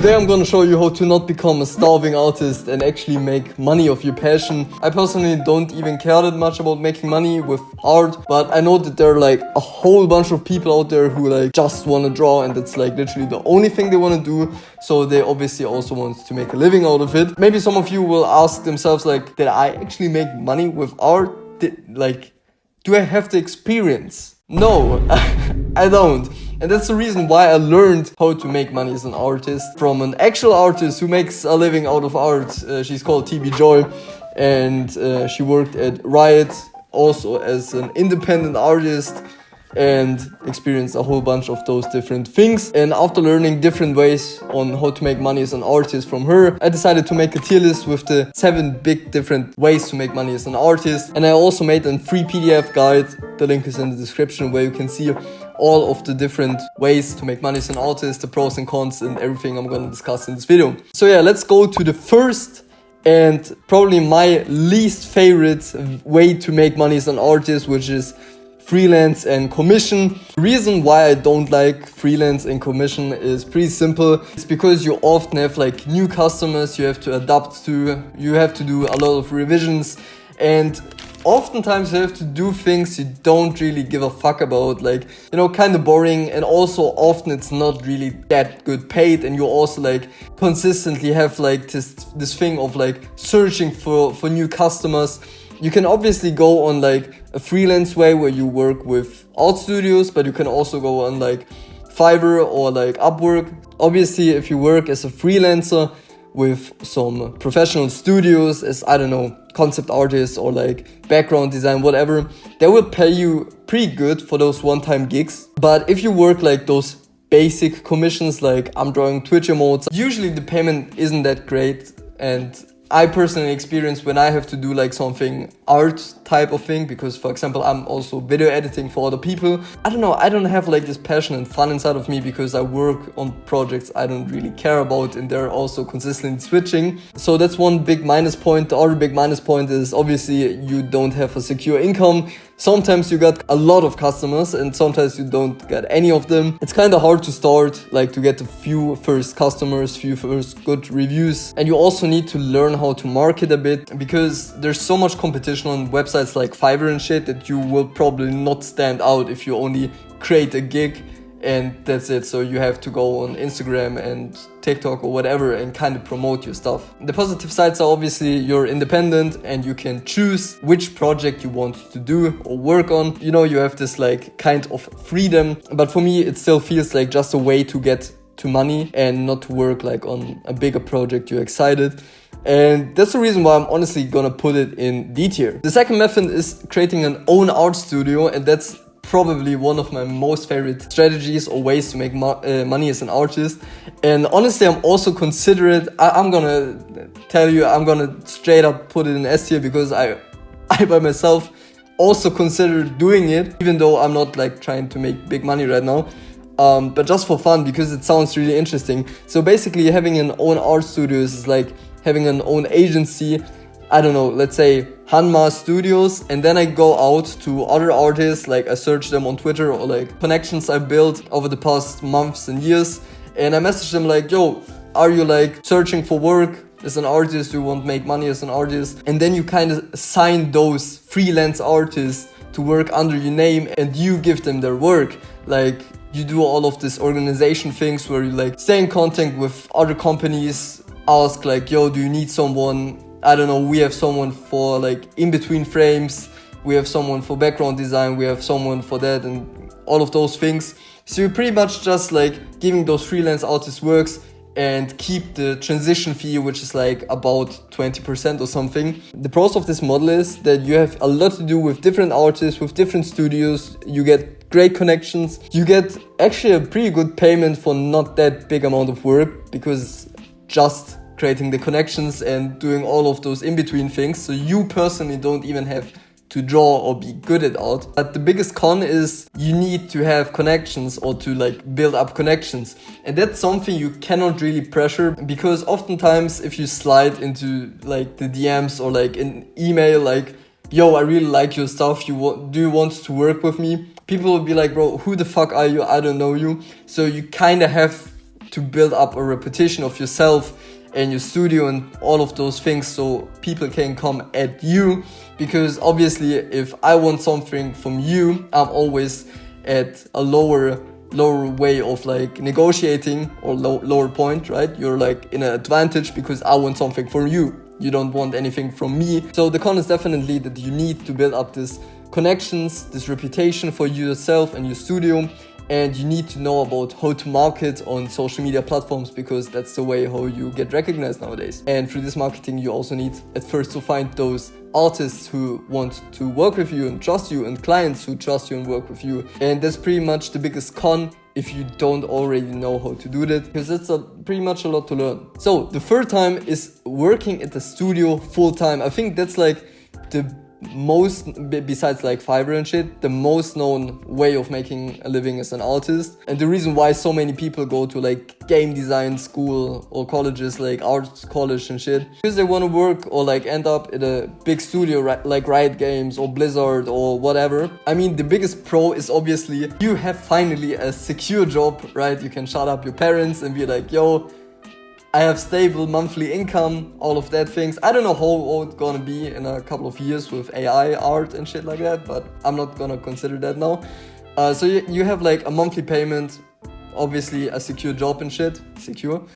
Today I'm gonna show you how to not become a starving artist and actually make money of your passion. I personally don't even care that much about making money with art, but I know that there are like a whole bunch of people out there who like just wanna draw and that's like literally the only thing they wanna do. So they obviously also want to make a living out of it. Maybe some of you will ask themselves like, did I actually make money with art? Do I have the experience? No, I don't. And that's the reason why I learned how to make money as an artist from an actual artist who makes a living out of art. She's called TB Joy, and she worked at Riot also as an independent artist and experienced a whole bunch of those different things. And after learning different ways on how to make money as an artist from her, I decided to make a tier list with the 7 big different ways to make money as an artist. And I also made a free PDF guide. The link is in the description where you can see all of the different ways to make money as an artist, the pros and cons and everything I'm gonna discuss in this video. So yeah, let's go to the first and probably my least favorite way to make money as an artist, which is freelance and commission. The reason why I don't like freelance and commission is pretty simple. It's because you often have like new customers you have to adapt to, you have to do a lot of revisions, and oftentimes you have to do things you don't really give a fuck about, like, you know, kind of boring, and also often it's not really that good paid, and you also like consistently have like this thing of like searching for new customers. You can obviously go on like a freelance way where you work with art studios, but you can also go on like Fiverr or like Upwork. Obviously, if you work as a freelancer with some professional studios as, I don't know, concept artists or like background design, whatever, they will pay you pretty good for those one-time gigs. But if you work like those basic commissions, like I'm drawing Twitch emotes, usually the payment isn't that great. And I personally experience when I have to do like something art type of thing, because for example I'm also video editing for other people. I don't know, I don't have like this passion and fun inside of me because I work on projects I don't really care about and they're also consistently switching. So that's one big minus point. The other big minus point is obviously you don't have a secure income. Sometimes you got a lot of customers and sometimes you don't get any of them. It's kind of hard to start, like to get a few first customers, few first good reviews. And you also need to learn how to market a bit, because there's so much competition on websites like Fiverr and shit that you will probably not stand out if you only create a gig and that's it. So you have to go on Instagram and TikTok or whatever and kind of promote your stuff. The positive sides are obviously you're independent and you can choose which project you want to do or work on. You know, you have this like kind of freedom, but for me it still feels like just a way to get to money and not to work like on a bigger project you're excited. And that's the reason why I'm honestly gonna put it in D tier. The second method is creating an own art studio, and that's probably one of my most favorite strategies or ways to make money as an artist. And honestly, I'm also considerate. I'm gonna tell you, I'm gonna straight up put it in S tier, because I by myself also consider doing it, even though I'm not like trying to make big money right now. But just for fun, because it sounds really interesting. So basically having an own art studio is like having an own agency. I don't know, let's say Hanma Studios, and then I go out to other artists, like I search them on Twitter or like connections I built over the past months and years, and I message them like, yo, are you like searching for work as an artist? You want to make money as an artist? And then you kind of assign those freelance artists to work under your name and you give them their work. Like you do all of this organization things where you like stay in contact with other companies, ask like, yo, do you need someone? I don't know, we have someone for like in between frames, we have someone for background design, we have someone for that, and all of those things. So you're pretty much just like giving those freelance artists works and keep the transition fee, which is like about 20% or something. The pros of this model is that you have a lot to do with different artists, with different studios. You get great connections. You get actually a pretty good payment for not that big amount of work, because just creating the connections and doing all of those in-between things. So you personally don't even have to draw or be good at art. But the biggest con is you need to have connections or to like build up connections. And that's something you cannot really pressure, because oftentimes if you slide into like the DMs or like an email like, yo, I really like your stuff, do you want to work with me? People will be like, bro, who the fuck are you? I don't know you. So you kind of have to build up a reputation of yourself and your studio and all of those things, so people can come at you. Because obviously if I want something from you, I'm always at a lower way of like negotiating, or lower point, right? You're like in an advantage because I want something from you. You don't want anything from me. So the con is definitely that you need to build up this connections, this reputation for yourself and your studio. And you need to know about how to market on social media platforms, because that's the way how you get recognized nowadays. And through this marketing, you also need at first to find those artists who want to work with you and trust you, and clients who trust you and work with you. And that's pretty much the biggest con if you don't already know how to do that, because it's pretty much a lot to learn. So the third time is working at the studio full time. I think that's like the most, besides like Fiverr and shit, the most known way of making a living as an artist. And the reason why so many people go to like game design school or colleges like art college and shit, because they want to work or like end up in a big studio like Riot Games or Blizzard or whatever. I mean, the biggest pro is obviously you have finally a secure job, right? You can shut up your parents and be like, yo, I have stable monthly income, all of that things. I don't know how it's gonna be in a couple of years with AI art and shit like that, but I'm not gonna consider that now. So you have like a monthly payment, obviously a secure job and shit,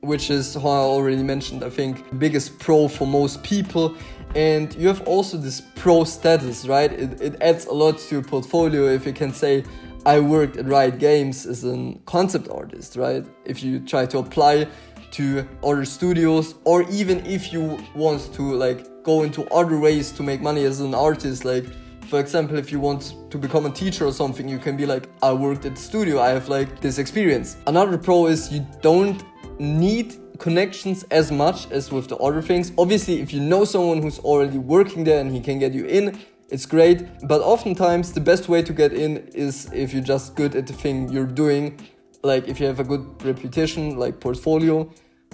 which is how I already mentioned, I think, the biggest pro for most people. And you have also this pro status, right? It adds a lot to your portfolio if you can say, I worked at Riot Games as a concept artist, right? If you try to apply to other studios, or even if you want to like go into other ways to make money as an artist, like for example, if you want to become a teacher or something, you can be like, I worked at the studio, I have like this experience. Another pro is you don't need connections as much as with the other things. Obviously, if you know someone who's already working there and he can get you in, it's great. But oftentimes the best way to get in is if you're just good at the thing you're doing. Like if you have a good reputation, like portfolio,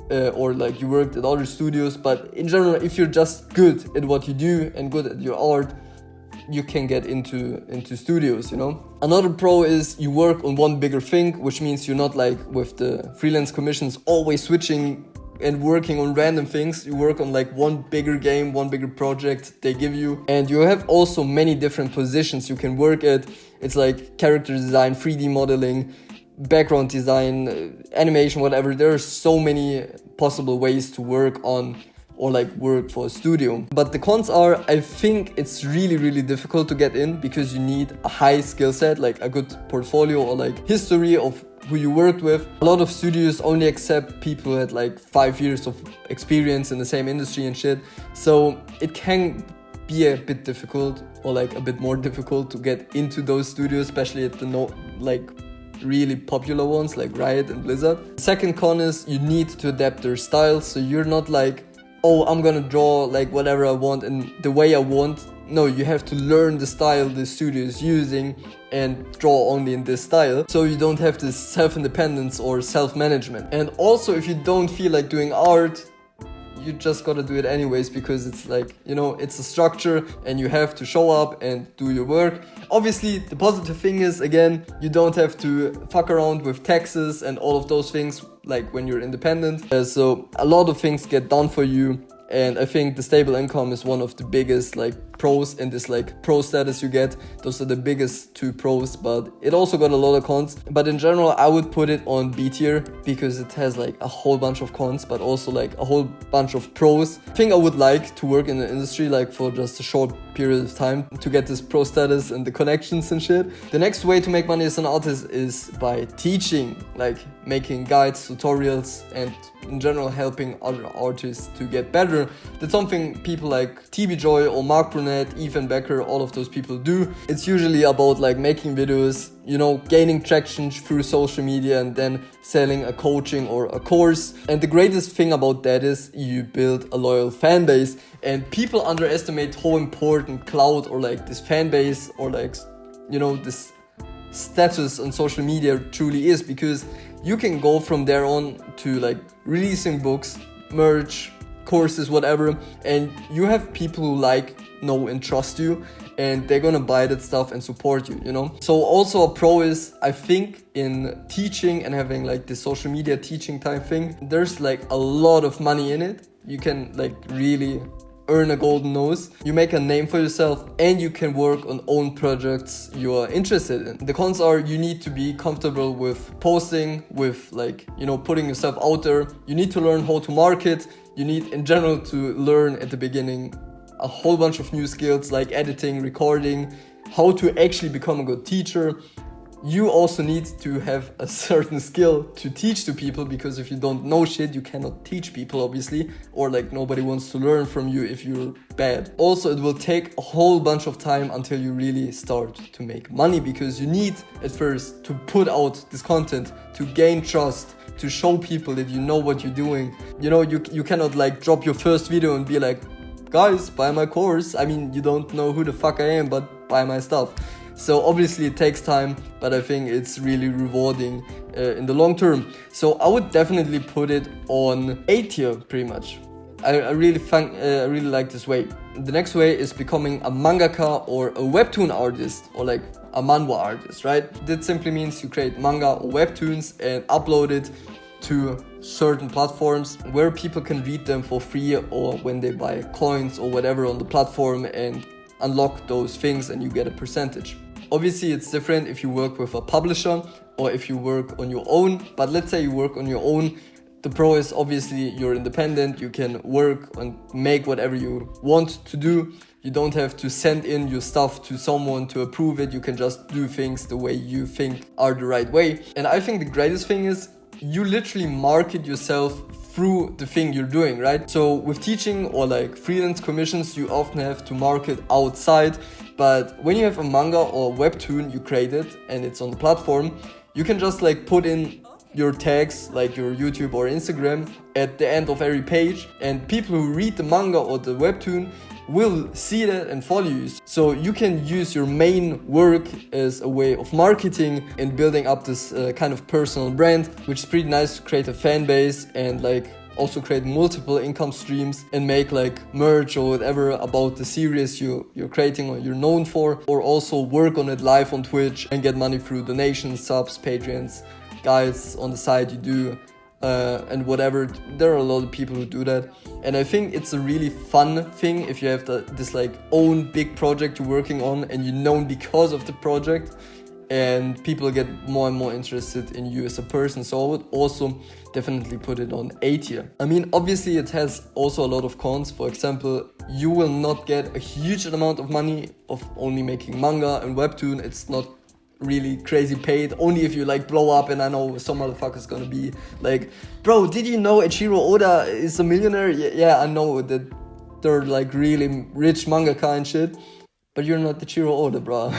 or like you worked at other studios. But in general, if you're just good at what you do and good at your art, you can get into studios, you know. Another pro is you work on one bigger thing, which means you're not like with the freelance commissions always switching and working on random things. You work on like one bigger game, one bigger project they give you. And you have also many different positions you can work at. It's like character design, 3D modeling, background design, animation, whatever. There are so many possible ways to work on or like work for a studio. But the cons are, I think it's really difficult to get in, because you need a high skill set, like a good portfolio or like history of who you worked with. A lot of studios only accept people who had like 5 years of experience in the same industry and shit. So it can be a bit difficult, or like a bit more difficult to get into those studios, especially at the really popular ones like Riot and Blizzard. Second con is you need to adapt their style. So you're not like, oh, I'm gonna draw like whatever I want and the way I want. No, you have to learn the style the studio is using and draw only in this style. So you don't have this self-independence or self-management. And also, if you don't feel like doing art, you just gotta do it anyways, because it's like, you know, it's a structure and you have to show up and do your work. Obviously, the positive thing is, again, you don't have to fuck around with taxes and all of those things like when you're independent. So a lot of things get done for you. And I think the stable income is one of the biggest like pros in this like pro status you get. Those are the biggest two pros, but it also got a lot of cons. But in general, I would put it on B tier, because it has like a whole bunch of cons, but also like a whole bunch of pros. I think I would like to work in the industry like for just a short period of time to get this pro status and the connections and shit. The next way to make money as an artist is by teaching, like making guides, tutorials, and in general helping other artists to get better. That's something people like TB Joy or Mark Brunette, Ethan Becker, all of those people do. It's usually about like making videos, you know, gaining traction through social media and then selling a coaching or a course. And the greatest thing about that is you build a loyal fan base, and people underestimate how important clout or like this fan base or like, you know, this status on social media truly is, because you can go from there on to like releasing books, merch, courses, whatever, and you have people who like, know and trust you, and they're gonna buy that stuff and support you, you know? So also a pro is, I think, in teaching and having like this social media teaching type thing, there's like a lot of money in it. You can like really earn a golden nose, you make a name for yourself, and you can work on own projects you are interested in. The cons are, you need to be comfortable with posting, with like, you know, putting yourself out there. You need to learn how to market. You need in general to learn at the beginning a whole bunch of new skills like editing, recording, how to actually become a good teacher. You also need to have a certain skill to teach to people, because if you don't know shit, you cannot teach people, obviously, or like nobody wants to learn from you if you're bad. Also, it will take a whole bunch of time until you really start to make money, because you need at first to put out this content, to gain trust, to show people that you know what you're doing. You know, you cannot like drop your first video and be like, guys, buy my course. I mean, you don't know who the fuck I am, but buy my stuff. So obviously it takes time, but I think it's really rewarding in the long term. So I would definitely put it on A tier pretty much. I really like this way. The next way is becoming a mangaka or a webtoon artist, or like a manhwa artist, right? That simply means you create manga or webtoons and upload it to certain platforms where people can read them for free, or when they buy coins or whatever on the platform and unlock those things, and you get a percentage. Obviously it's different if you work with a publisher or if you work on your own, but let's say you work on your own. The pro is obviously you're independent, you can work and make whatever you want to do. You don't have to send in your stuff to someone to approve it. You can just do things the way you think are the right way. And I think the greatest thing is you literally market yourself through the thing you're doing, right? So with teaching or like freelance commissions, you often have to market outside. But when you have a manga or webtoon you created and it's on the platform, you can just like put in your tags, like your YouTube or Instagram, at the end of every page, and people who read the manga or the webtoon will see that and follow you. So you can use your main work as a way of marketing and building up this kind of personal brand, which is pretty nice to create a fan base and like also create multiple income streams and make like merch or whatever about the series you're creating or you're known for, or also work on it live on Twitch and get money through donations, subs, Patreons, guides on the side you do, and whatever. There are a lot of people who do that, and I think it's a really fun thing if you have this like own big project you're working on and you're known because of the project, and people get more and more interested in you as a person. So I would also definitely put it on A tier. I mean, obviously it has also a lot of cons. For example, you will not get a huge amount of money of only making manga and webtoon. It's not really crazy paid, only if you like blow up. And I know some motherfuckers gonna be like, bro, did you know Eiichiro Oda is a millionaire? Yeah, I know that they're like really rich mangaka and shit, but you're not Eiichiro Oda, bro.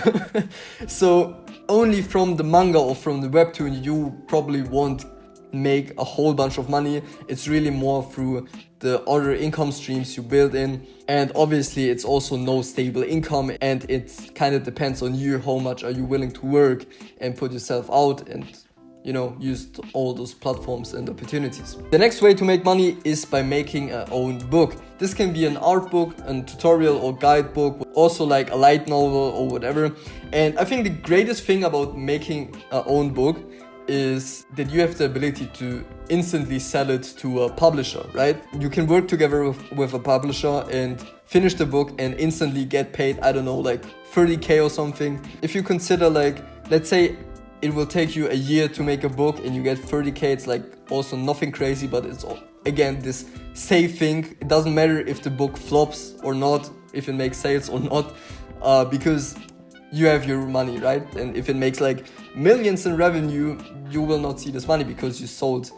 So only from the manga or from the webtoon you probably won't make a whole bunch of money. It's really more through the other income streams you build in, and obviously it's also no stable income, and it kind of depends on you. How much are you willing to work and put yourself out and, you know, use all those platforms and opportunities. The next way to make money is by making a own book. This can be an art book, a tutorial or guidebook, also like a light novel or whatever. And I think the greatest thing about making a own book is that you have the ability to instantly sell it to a publisher, right? You can work together with a publisher and finish the book and instantly get paid, I don't know, like 30k or something. If you consider like, let's say it will take you a year to make a book and you get 30k, it's like also nothing crazy, but it's again this safe thing. It doesn't matter if the book flops or not, if it makes sales or not, because you have your money, right? And if it makes like millions in revenue, you will not see this money because you sold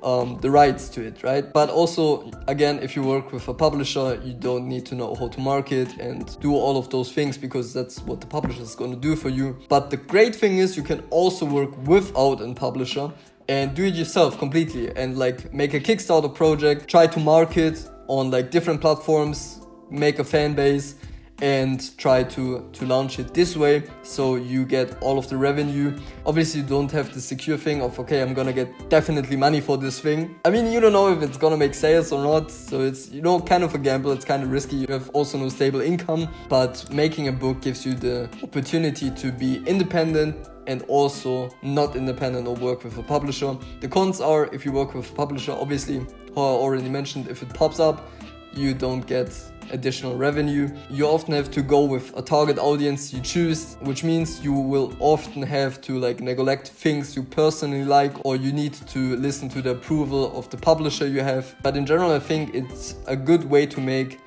the rights to it, right? But also, again, if you work with a publisher, you don't need to know how to market and do all of those things, because that's what the publisher is going to do for you. But the great thing is you can also work without a publisher and do it yourself completely, and like make a Kickstarter project, try to market on like different platforms, make a fan base, and try to launch it this way, so you get all of the revenue. Obviously you don't have the secure thing of, okay, I'm gonna get definitely money for this thing. I mean, you don't know if it's gonna make sales or not, so it's, you know, kind of a gamble. It's kind of risky. You have also no stable income, but making a book gives you the opportunity to be independent and also not independent or work with a publisher. The cons are, if you work with a publisher, obviously, how I already mentioned, if it pops up, you don't get additional revenue. You often have to go with a target audience you choose, which means you will often have to like neglect things you personally like, or you need to listen to the approval of the publisher you have. But in general, I think it's a good way to make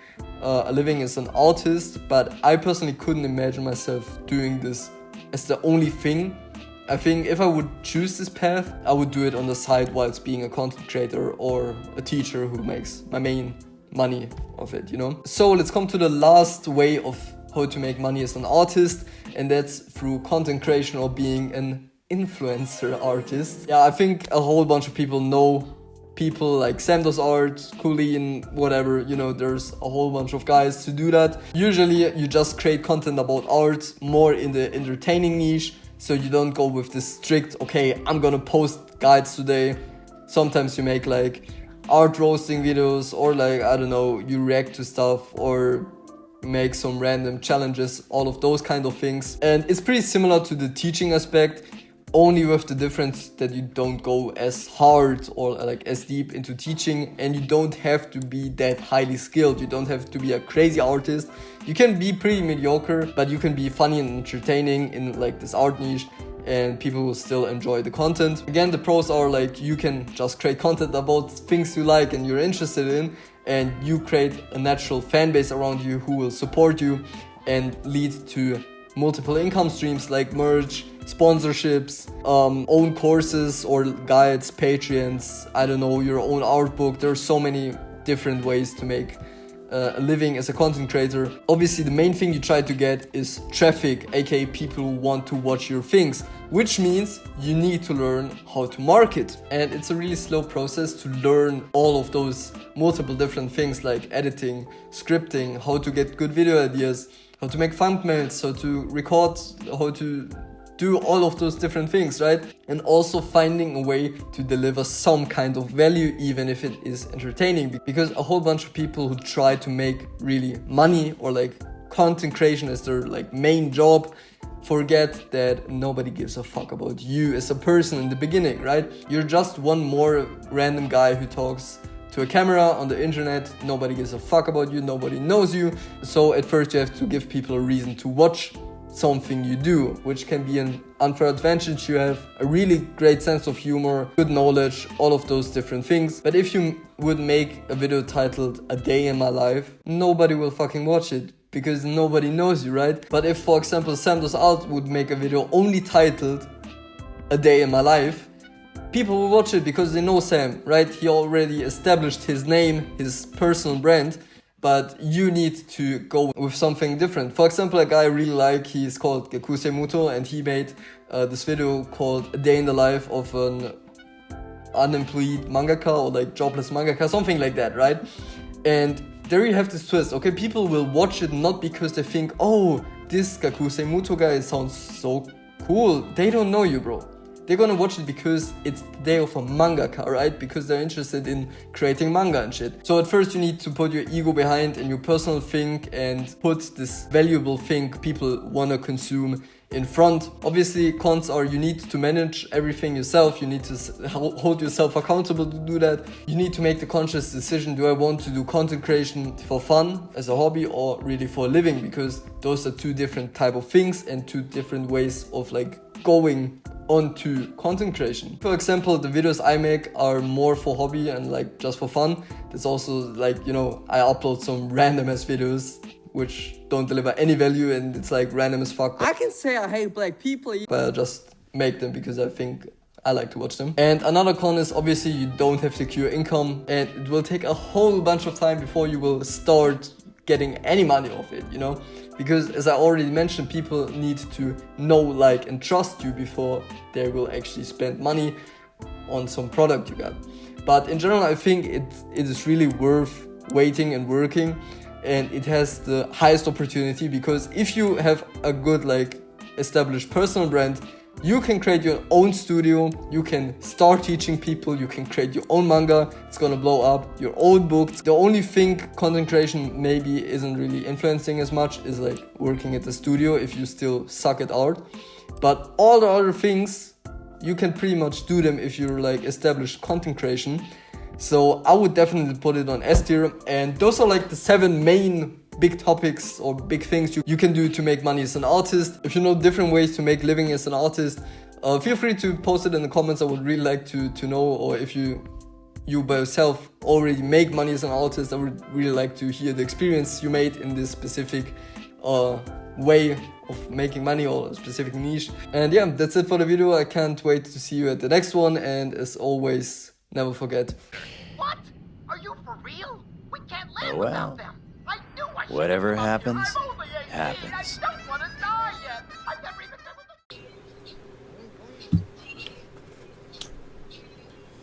a living as an artist, but I personally couldn't imagine myself doing this as the only thing. I think if I would choose this path, I would do it on the side whilst being a content creator or a teacher who makes my main money of it, you know? So let's come to the last way of how to make money as an artist, and that's through content creation or being an influencer artist. Yeah, I think a whole bunch of people know people like Samdos Art, Coolin, whatever, you know, there's a whole bunch of guys to do that. Usually you just create content about art more in the entertaining niche, so you don't go with this strict, okay, I'm gonna post guides today. Sometimes you make like art roasting videos, or like, I don't know, you react to stuff or make some random challenges, all of those kind of things. And it's pretty similar to the teaching aspect, only with the difference that you don't go as hard or like as deep into teaching, and you don't have to be that highly skilled. You don't have to be a crazy artist. You can be pretty mediocre, but you can be funny and entertaining in like this art niche, and people will still enjoy the content. Again, the pros are like, you can just create content about things you like and you're interested in, and you create a natural fan base around you who will support you and lead to multiple income streams like merch, sponsorships, own courses or guides, Patreons, I don't know, your own art book. There are so many different ways to make a living as a content creator. Obviously, the main thing you try to get is traffic, aka people who want to watch your things, which means you need to learn how to market. And it's a really slow process to learn all of those multiple different things like editing, scripting, how to get good video ideas, how to make thumbnails, how to record, how to do all of those different things, right? And also finding a way to deliver some kind of value, even if it is entertaining, because a whole bunch of people who try to make really money or like content creation as their like main job forget that nobody gives a fuck about you as a person in the beginning, right? You're just one more random guy who talks to a camera on the internet. Nobody gives a fuck about you, nobody knows you. So at first you have to give people a reason to watch something you do, which can be an unfair advantage. You have a really great sense of humor, good knowledge, all of those different things. But if you would make a video titled "A Day in My Life," nobody will fucking watch it because nobody knows you, right? But if, for example, Samdos Art would make a video only titled "A Day in My Life," people will watch it because they know Sam, right? He already established his name, his personal brand. But you need to go with something different. For example, a guy I really like, he's called Gakusei Muto, and he made this video called "A Day in the Life of an Unemployed Mangaka," or like jobless mangaka, something like that, right? And there you have this twist. Okay, people will watch it not because they think, oh, this Gakusei Muto guy sounds so cool. They don't know you, bro. They're gonna watch it because it's the day of a mangaka, right? Because they're interested in creating manga and shit. So at first you need to put your ego behind and your personal thing and put this valuable thing people wanna consume in front. Obviously, cons are you need to manage everything yourself. You need to hold yourself accountable to do that. You need to make the conscious decision, do I want to do content creation for fun as a hobby or really for a living? Because those are two different type of things and two different ways of like going onto content creation. For example, the videos I make are more for hobby and like just for fun. It's also like, you know, I upload some random ass videos which don't deliver any value and it's like random as fuck. I can say I hate black people, but I just make them because I think I like to watch them. And another con is obviously you don't have secure income, and it will take a whole bunch of time before you will start getting any money off it, you know? Because as I already mentioned, people need to know, like, and trust you before they will actually spend money on some product you got. But in general, I think it is really worth waiting and working. and it has the highest opportunity, because if you have a good like established personal brand, you can create your own studio, you can start teaching people, you can create your own manga, it's gonna blow up, your own books. The only thing content creation maybe isn't really influencing as much is like working at the studio if you still suck at art. But all the other things, you can pretty much do them if you're like established content creation. So I would definitely put it on S tier, and those are like the 7 main big topics or big things you can do to make money as an artist. If you know different ways to make living as an artist, feel free to post it in the comments. I would really like to know, or if you by yourself already make money as an artist, I would really like to hear the experience you made in this specific way of making money or a specific niche. And yeah, that's it for the video. I can't wait to see you at the next one, and as always, never forget. What? Are you for real? We can't live Well, without them. I knew I should've whatever come up here. happens, I'm only 18. happens. I don't want to die yet. I've never even been with the...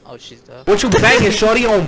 Oh, she's dead. What you banging, shorty on?